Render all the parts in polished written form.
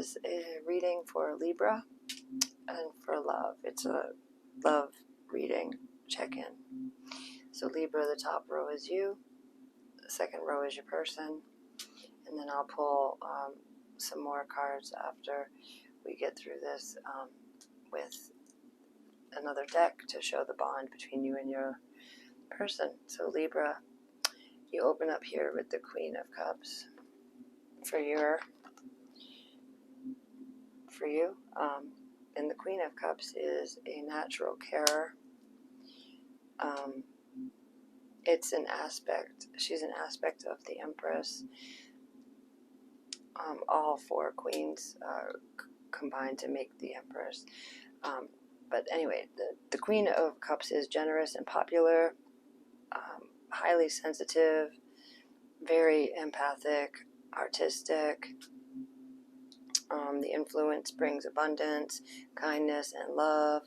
is a reading for Libra and for love. It's a love reading check-in. So Libra, the top row is you, the second row is your person, and then I'll pull some more cards after we get through this with another deck to show the bond between you and your person. So Libra, you open up here with the Queen of Cups for you. And the Queen of Cups is a natural carer. It's an aspect. She's an aspect of the Empress. All four queens combine to make the Empress. But anyway, the Queen of Cups is generous and popular, highly sensitive, very empathic, artistic. The influence brings abundance, kindness, and love.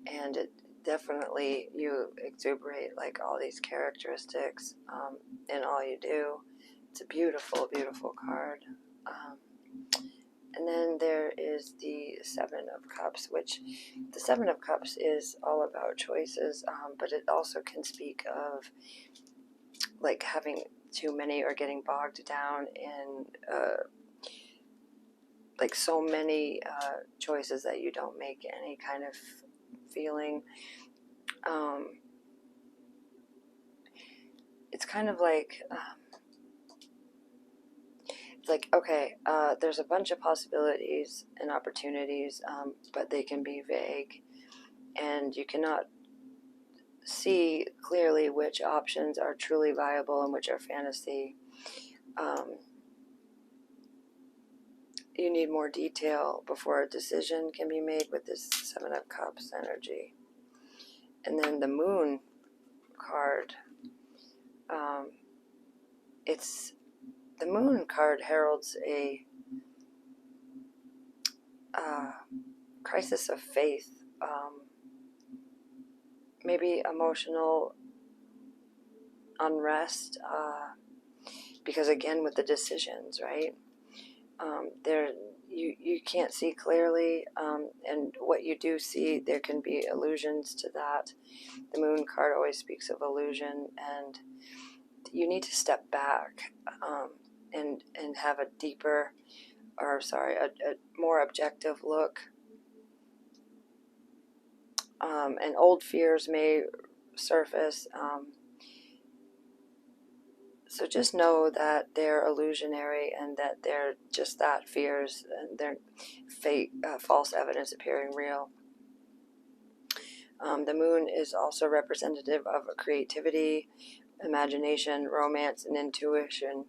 And it definitely, you exuberate like all these characteristics in all you do. It's a beautiful, beautiful card. And then there is the Seven of Cups, which the Seven of Cups is all about choices, but it also can speak of like having too many or getting bogged down in like so many choices that you don't make any kind of feeling. It's kind of like it's like, okay, there's a bunch of possibilities and opportunities, but they can be vague, and you cannot see clearly which options are truly viable and which are fantasy. You need more detail before a decision can be made with this Seven of Cups energy. And then the Moon card, the Moon card heralds a crisis of faith, maybe emotional unrest, because again with the decisions, right? You can't see clearly, and what you do see, there can be illusions to that. The Moon card always speaks of illusion, and you need to step back and have a deeper, a more objective look. And old fears may surface. So just know that they're illusionary and that they're just that, fears, and they're fake, false evidence appearing real. The Moon is also representative of creativity, imagination, romance, and intuition.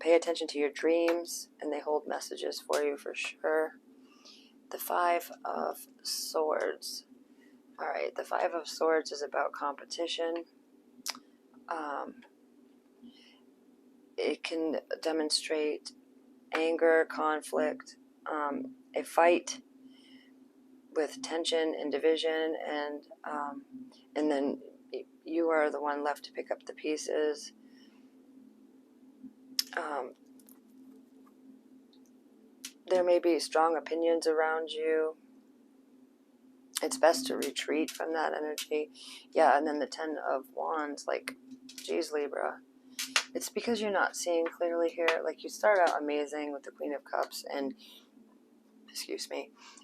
Pay attention to your dreams, and they hold messages for you for sure. The Five of Swords. All right, the Five of Swords is about competition. It can demonstrate anger, conflict, a fight with tension and division, and then you are the one left to pick up the pieces. There may be strong opinions around you. It's best to retreat from that energy. Yeah, and then the Ten of Wands, like, geez, Libra. It's because you're not seeing clearly here. Like, you start out amazing with the Queen of Cups, and,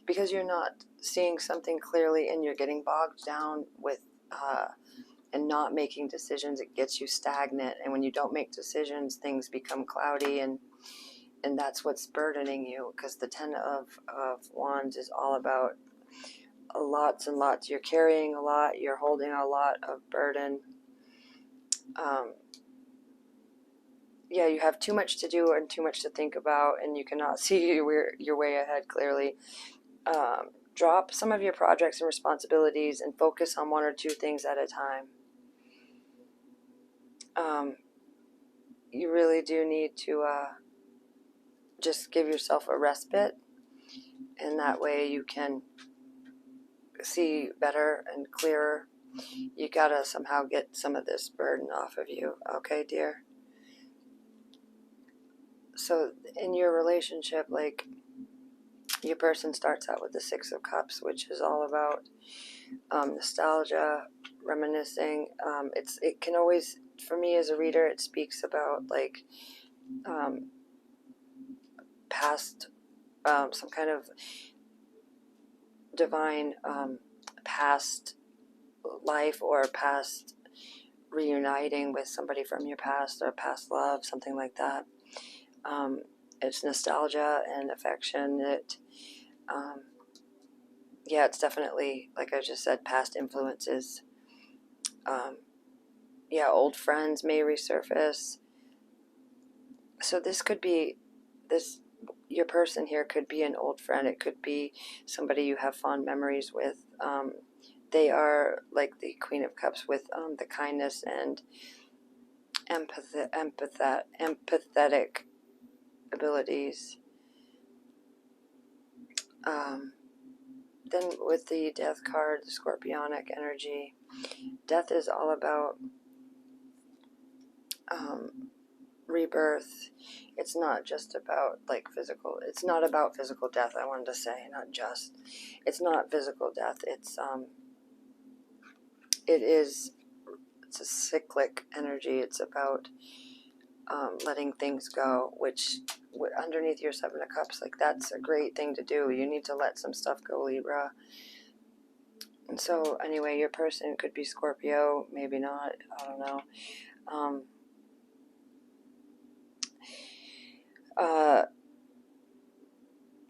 because you're not seeing something clearly and you're getting bogged down with, and not making decisions, it gets you stagnant. And when you don't make decisions, things become cloudy, and that's what's burdening you, because the Ten of Wands is all about lots and lots. You're carrying a lot, you're holding a lot of burden. Yeah, you have too much to do and too much to think about, and you cannot see your way ahead clearly. Drop some of your projects and responsibilities and focus on one or two things at a time. You really do need to just give yourself a respite, and that way you can see better and clearer. You gotta somehow get some of this burden off of you, okay, dear? So in your relationship, like, your person starts out with the Six of Cups, which is all about nostalgia, reminiscing. It can always, for me as a reader, it speaks about like past, some kind of divine past life, or past reuniting with somebody from your past, or past love, something like that. It's nostalgia and affection. Yeah, it's definitely, like I just said, past influences. Yeah, old friends may resurface. So this could be, your person here could be an old friend. It could be somebody you have fond memories with. They are like the Queen of Cups, with the kindness and empathetic abilities. Then with the Death card, the Scorpionic energy, death is all about rebirth. It's not just about like physical. It's not about physical death. I wanted to say, not just. It's not physical death. It's a cyclic energy. It's about letting things go, which underneath your Seven of Cups, like, that's a great thing to do. You need to let some stuff go, Libra. And so anyway, your person could be Scorpio, maybe not, I don't know.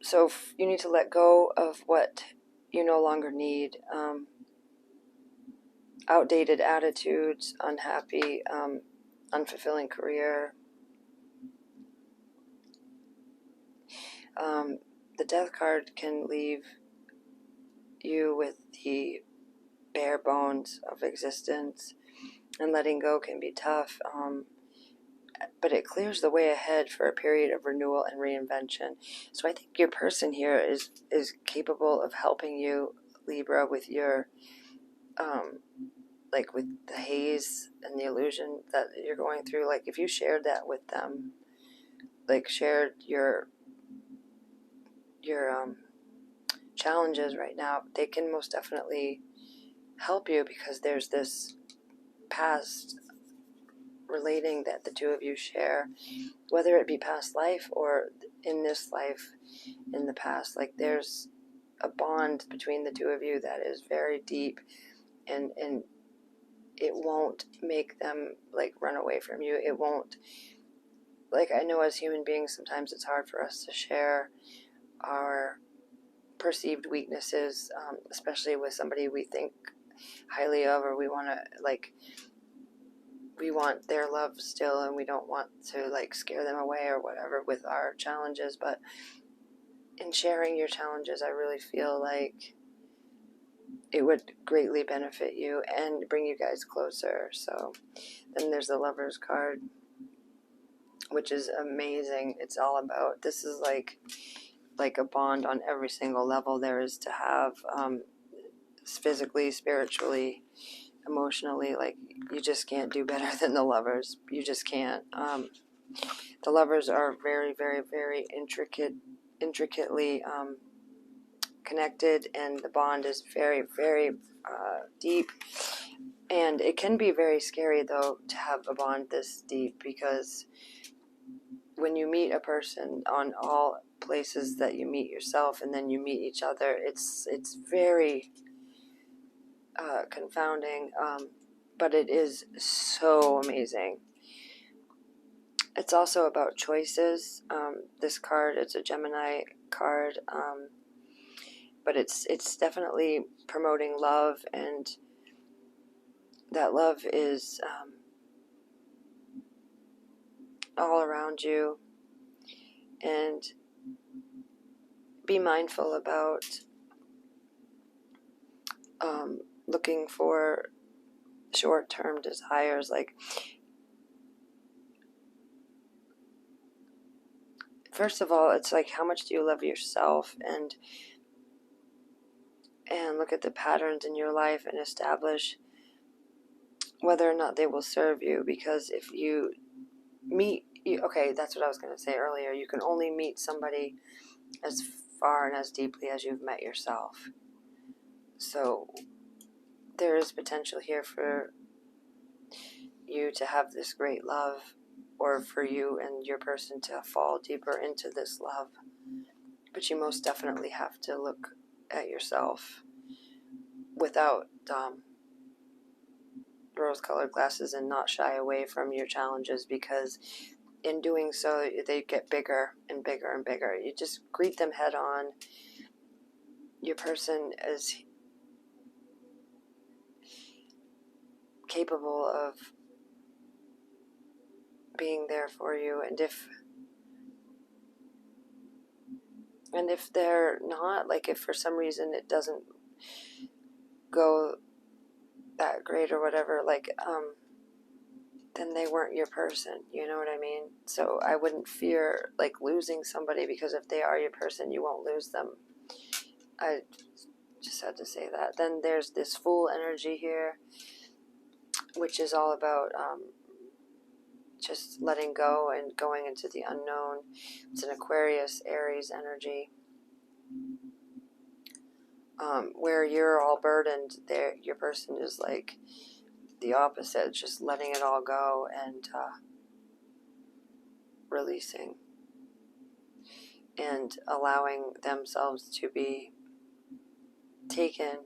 So you need to let go of what you no longer need. Outdated attitudes, unhappy, unfulfilling career. The Death card can leave you with the bare bones of existence, and letting go can be tough, but it clears the way ahead for a period of renewal and reinvention. So I think your person here is capable of helping you, Libra, with your like with the haze and the illusion that you're going through. Like, if you shared that with them, like shared your challenges right now, they can most definitely help you, because there's this past relating that the two of you share, whether it be past life or in this life, in the past. Like, there's a bond between the two of you that is very deep, and it won't make them like run away from you. It won't, like, I know as human beings sometimes it's hard for us to share our perceived weaknesses, especially with somebody we think highly of, or we want to, like, we want their love still, and we don't want to like scare them away or whatever with our challenges. But in sharing your challenges, I really feel like it would greatly benefit you and bring you guys closer. So then there's the Lover's card, which is amazing. It's all about, this is like a bond on every single level there is to have, physically, spiritually, emotionally. Like, you just can't do better than the Lovers. You just can't. The Lovers are very, very, very intricately connected, and the bond is very, very deep. And it can be very scary, though, to have a bond this deep, because when you meet a person on all places that you meet yourself, and then you meet each other, it's very confounding, but it is so amazing. It's also about choices. This card, it's a Gemini card, but it's definitely promoting love, and that love is all around you. And be mindful about looking for short-term desires. Like, first of all, it's like, how much do you love yourself, and look at the patterns in your life and establish whether or not they will serve you. Because if you meet okay, that's what I was going to say earlier. You can only meet somebody as far and as deeply as you've met yourself. So there is potential here for you to have this great love, or for you and your person to fall deeper into this love. But you most definitely have to look at yourself without rose-colored glasses and not shy away from your challenges, because in doing so, they get bigger and bigger and bigger. You just greet them head on. Your person is capable of being there for you, and if they're not, like if for some reason it doesn't go that great or whatever, like then they weren't your person, you know what I mean? So I wouldn't fear like losing somebody, because if they are your person, you won't lose them. I just had to say that. Then there's this Fool energy here, which is all about just letting go and going into the unknown. It's an Aquarius, Aries energy, where you're all burdened. There, your person is like the opposite, just letting it all go and releasing and allowing themselves to be taken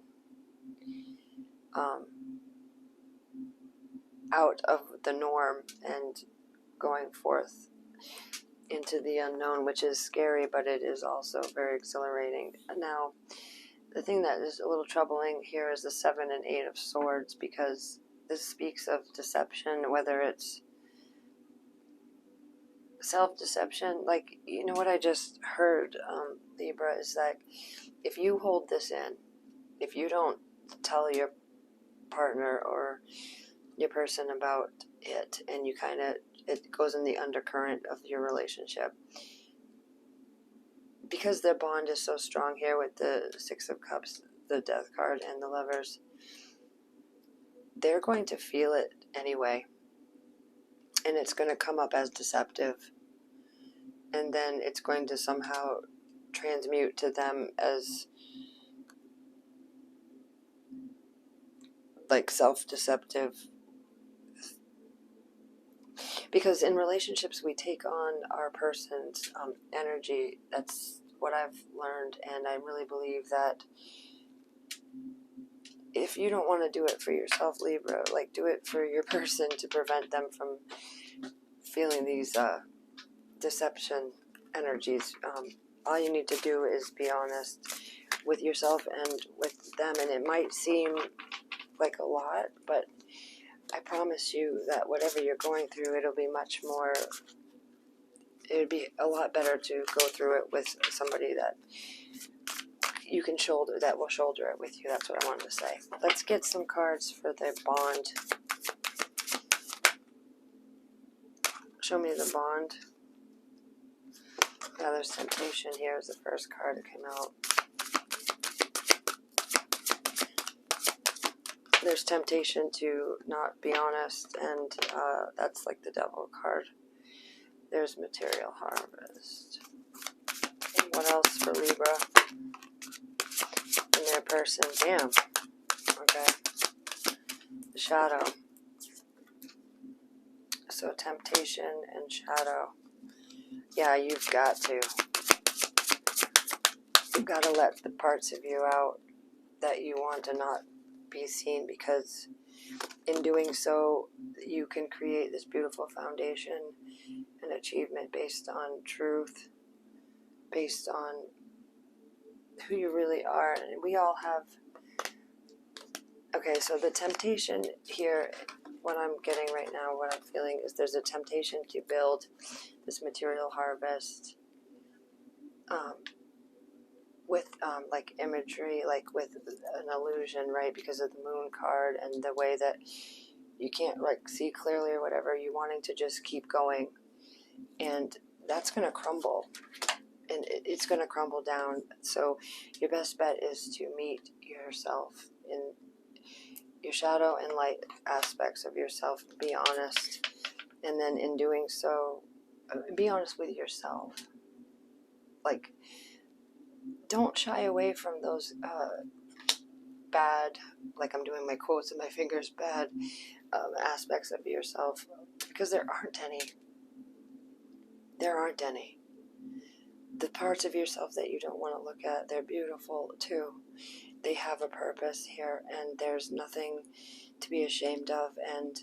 out of the norm and going forth into the unknown, which is scary, but it is also very exhilarating. Now, the thing that is a little troubling here is the 7 and 8 of Swords, because this speaks of deception, whether it's self-deception. Like, you know what I just heard, Libra, is that if you hold this in, if you don't tell your partner or your person about it, and you kind of, it goes in the undercurrent of your relationship, because their bond is so strong here with the 6 of Cups, the Death card, and the Lovers, they're going to feel it anyway, and it's going to come up as deceptive, and then it's going to somehow transmute to them as like self-deceptive. Because in relationships, we take on our person's energy. That's what I've learned, and I really believe that if you don't want to do it for yourself, Libra, like do it for your person to prevent them from feeling these deception energies. All you need to do is be honest with yourself and with them, and it might seem like a lot, but I promise you that whatever you're going through, it'll be much more, it would be a lot better to go through it with somebody that you can shoulder, that will shoulder it with you. That's what I wanted to say. Let's get some cards for the bond. Show me the bond. Yeah, there's temptation here is the first card that came out. There's temptation to not be honest, and that's like the Devil card. There's Material Harvest. What else for Libra and their person? Damn. Okay. The Shadow. So temptation and shadow. Yeah, you've got to. You've got to let the parts of you out that you want to not be seen, because in doing so, you can create this beautiful foundation and achievement based on truth, based on who you really are. And we all have. Okay, so the temptation here, what I'm getting right now, what I'm feeling is there's a temptation to build this material harvest with like imagery, like with an illusion, right? Because of the Moon card and the way that you can't like see clearly or whatever, you wanting to just keep going, and that's going to crumble, and it's going to crumble down. So your best bet is to meet yourself in your shadow and light aspects of yourself, be honest, and then in doing so, be honest with yourself. Like, don't shy away from those bad, like I'm doing my quotes and my fingers, bad aspects of yourself, because there aren't any. There aren't any. The parts of yourself that you don't want to look at, they're beautiful too. They have a purpose here, and there's nothing to be ashamed of. And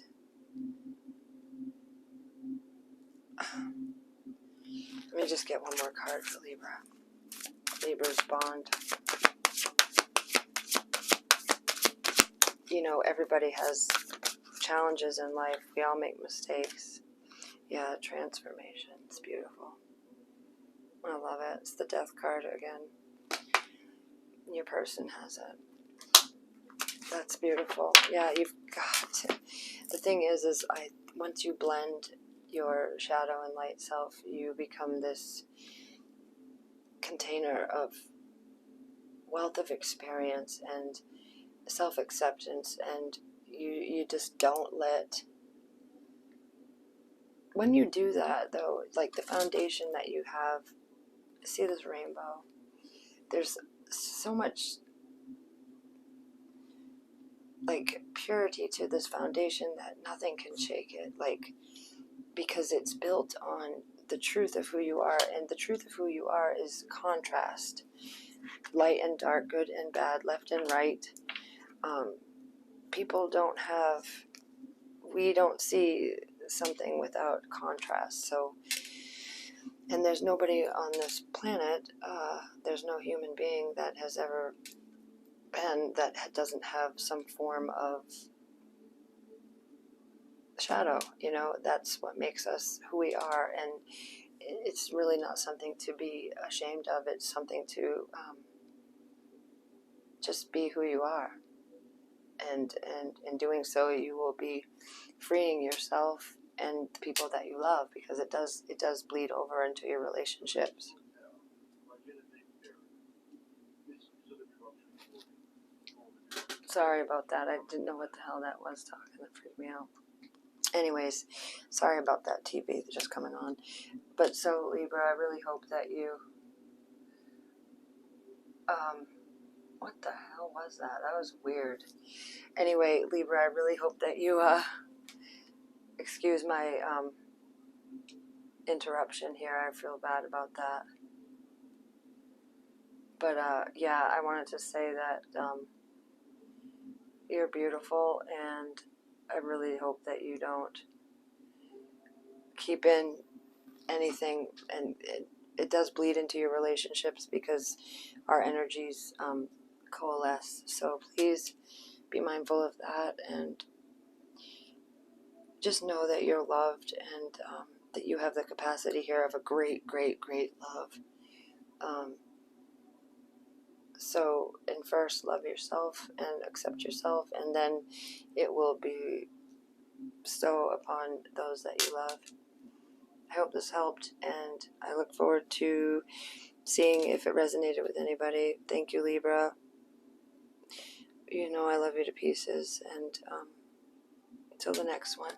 let me just get one more card for Libra. Libra's bond. You know, everybody has challenges in life. We all make mistakes. Yeah, transformation. It's beautiful. I love it. It's the death card again. Your person has it. That's beautiful. Yeah, you've got to. The thing is once you blend your shadow and light self, you become this container of wealth of experience and self-acceptance, and you just don't let. When you do that, though, like the foundation that you have, see this rainbow, there's so much like purity to this foundation that nothing can shake it, like, because it's built on the truth of who you are, and the truth of who you are is contrast, light and dark, good and bad, left and right. We don't see something without contrast. So, and there's nobody on this planet, there's no human being that has ever been that doesn't have some form of shadow. You know, that's what makes us who we are, and it's really not something to be ashamed of. It's something to just be who you are, and in doing so, you will be freeing yourself and the people that you love, because it does bleed over into your relationships. Sorry about that. I didn't know what the hell that was talking. That freaked me out. Anyways, sorry about that TV just coming on. But so, Libra, I really hope that you... what the hell was that? That was weird. Anyway, Libra, I really hope that you... excuse my interruption here. I feel bad about that. But, yeah, I wanted to say that you're beautiful, and I really hope that you don't keep in anything, and it does bleed into your relationships, because our energies coalesce. So please be mindful of that, and just know that you're loved, and that you have the capacity here of a great, great, great love. So, and first, love yourself and accept yourself, and then it will be so upon those that you love. I hope this helped, and I look forward to seeing if it resonated with anybody. Thank you, Libra. You know I love you to pieces, and until the next one,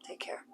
take care.